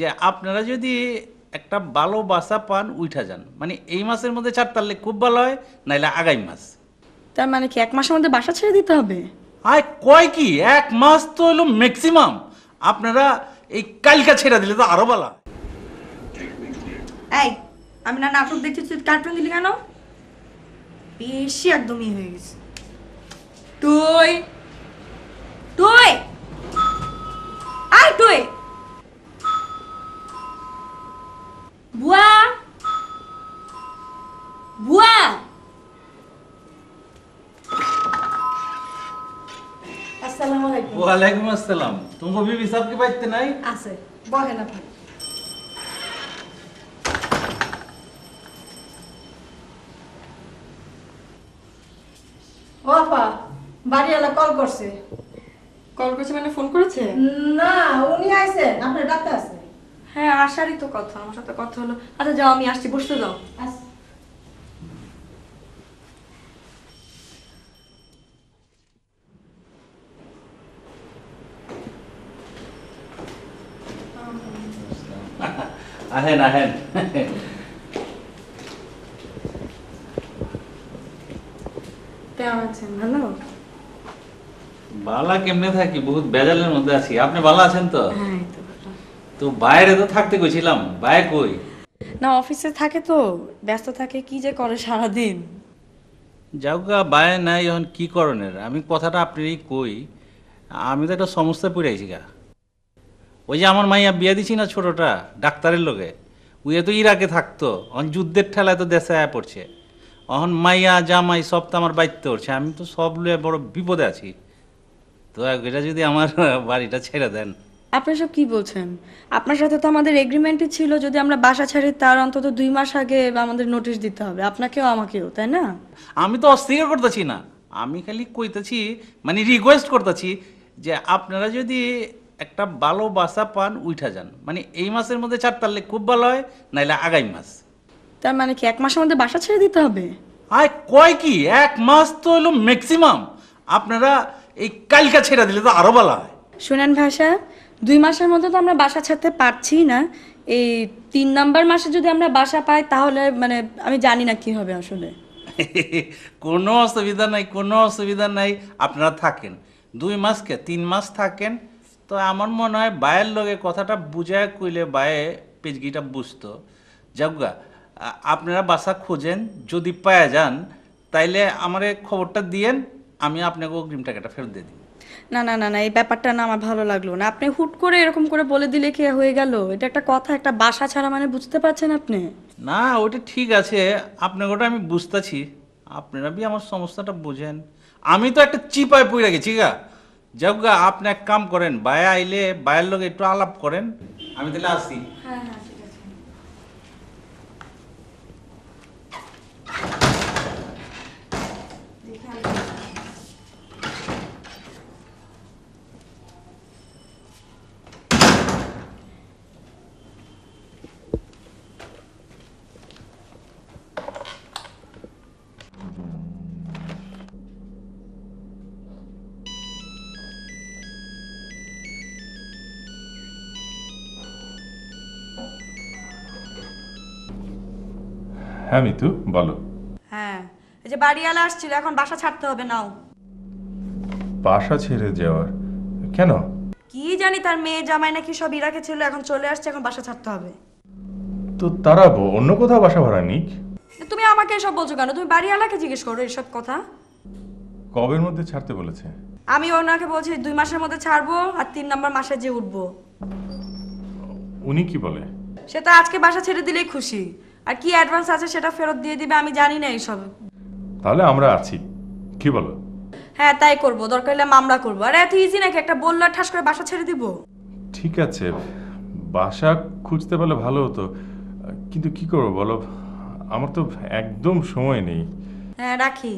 যে আপনারা যদি একটা ভালো বাসা পান উঠা যান, মানে এই মাসের মধ্যে ছাড়তারলে খুব ভালো হয়, নাইলে আগামী মাস। তার মানে কি 1 মাসের মধ্যে বাসা ছেড়ে দিতে হবে? আয় কয় কি, 1 মাস তো হলো ম্যাক্সিমাম। আপনারা এই কালকা ছেড়ে দিলে তো আরো ভালো হয়। এই, আমি না নাটক দেখছি, তুই কার্টুন দিলি কেন? বেশি একদমই হয়ে গেছে। তুই তুই আয় তুই বুয়া বুয়া। আসসালামু আলাইকুম। ওয়ালাইকুম আসসালাম। তোমার বিবি সাহেব কি বাইতে নাই? আছে, বহেন আপনি। ও আপা, বাড়িওয়ালা কল করছে। কল করেছে মানে ফোন করেছে? না, উনি আইছেন, আপনার ডাক্তার আছে। হ্যাঁ, আসারই তো কথা, আমার সাথে কথা হলো। আচ্ছা যাও, আমি আসছি, বসতে দাও। আহেন আহেন। কেমন আছেন? ভালো? বালা কেমনে থাকি, বহুত বেজালের মধ্যে আছি। আপনি ভালো আছেন তো? হ্যাঁ, এই তো ভালো। তো বাইরে তো থাকতে কইছিলাম, বাইরে কই? না, অফিসে থাকে তো, ব্যস্ত থাকে, কি যে করে সারাদিন। যাওগা বাইরে নাই, এখন কি করণের? আমি কথাটা আপনারই কই, আমি তো একটা সমস্যায় পড়ে আছি গা। ওই যে আমার মাইয়া বিয়া দিছি না ছোটটা, ডাক্তারের লোকে, উইয়ে তো ইরাকে থাকতো, অন যুদ্ধের ঠেলায় তো দেশে আয়া পড়ছে। অহন মাইয়া জামাই সব তো আমার বাড়িতে উঠছে, আমি তো সব লুয়ে বড় বিপদে আছি। তো এটা যদি আমার বাড়িটা ছেড়ে দেন। আপনি সব কি বলছেন? আপনার সাথে তো আমাদের এগ্রিমেন্টই ছিল, যদি আমরা বাসা ছাড়ি তার অন্তত 2 মাস আগে আমাদের নোটিশ দিতে হবে, আপনাকেও আমাকেও, তাই না? আমি তো অস্বীকার করতেছি না, আমি খালি কইতেছি, মানে রিকোয়েস্ট করতেছি যে আপনারা যদি একটা ভালো বাসা পান উঠা যান, মানে এই মাসের মধ্যে ছাড়তারলে খুব ভালো হয়, নাইলে আগামী মাস। তার মানে কি 1 মাসের মধ্যে বাসা ছেড়ে দিতে হবে? আয় কয় কি, 1 মাস তো হলো ম্যাক্সিমাম। আপনারা এই কালকা ছেড়ে দিলে তো আরো ভালো হয়। শুনেন ভাষা, 2 মাসের মধ্যে তো আমরা বাসা ছাড়তে পারছি না। এই 3 নাম্বার মাসে যদি আমরা বাসা পাই তাহলে মানে আমি জানি না কি হবে আসলে। কোনো অসুবিধা নাই, কোনো অসুবিধা নাই, আপনারা থাকেন 2 মাসকে 3 মাস থাকেন। তো আমার মনে হয় বায়ের লগে কথাটা বুঝায় কইলে বায়ে পেজগিটা বুঝতো। যাবগা, আপনারা বাসা খোঁজেন, যদি পাওয়া যান তাইলে আমারে খবরটা দিয়েন, আমি আপনাকে অগ্রিম টাকাটা ফেরত দিয়ে দিই। না না না না, এই ব্যাপারটা না আমার ভালো লাগলো না। আপনি হুট করে এরকম করে বলে দিলে কি হয়ে গেল? এটা একটা কথা, একটা বাসা ছাড়া মানে বুঝতে পারছেন আপনি? না ওটা ঠিক আছে, আপনাকে ওটা আমি বুঝতেছি, আপনারা বি আমার সমস্যাটা বুঝেন। আমি তো একটা চিপায় পড়ে গেছি গা। যাক গা, আপনি এক কাম করেন, বায়া আইলে বায়ের লোক একটু আলাপ করেন, আমি তাহলে আসি। হ্যাঁ হ্যাঁ, ঠিক আছে। হ্যাঁ মিতু, বলো। হ্যাঁ, এই যে বাড়িওয়ালা আসছিল, এখন বাসা ছাড়তে হবে, নাও। বাসা ছেড়ে যাওয়ার কেন? কি জানি, তার মেয়ে জামাই নাকি সব ইরাকে ছিল, এখন চলে আসছে, এখন বাসা ছাড়তে হবে। তো তারা অন্য কোথাও বাসা ভাড়া নিক। তুমি আমাকে এসব বলছো কেন? তুমি বাড়িওয়ালাকে জিজ্ঞেস করো এসব কথা। কবের মধ্যে ছাড়তে বলেছে? আমি ওনাকে বলছি 2 মাসের মধ্যে ছাড়বো, আর 3 নাম্বার মাসে যে উঠবো। উনি কি বলে? সে তো আজকে বাসা ছেড়ে দিলেই খুশি, আর কি অ্যাডভান্স আছে সেটা ফেরত দিয়ে দিবে, আমি জানি না এইসব। তাহলে আমরা আছি, কি বলো? হ্যাঁ তাই করবো, দরকার হলে মামলা করবো। আর এত ইজি নাকি একটা বললো ঠাস করে বাসা ছেড়ে দিব? ঠিক আছে, বাসা খুঁজতে পারলে ভালো হতো, কিন্তু কি করবো বলো, আমার তো একদম সময় নেই। হ্যাঁ রাখি।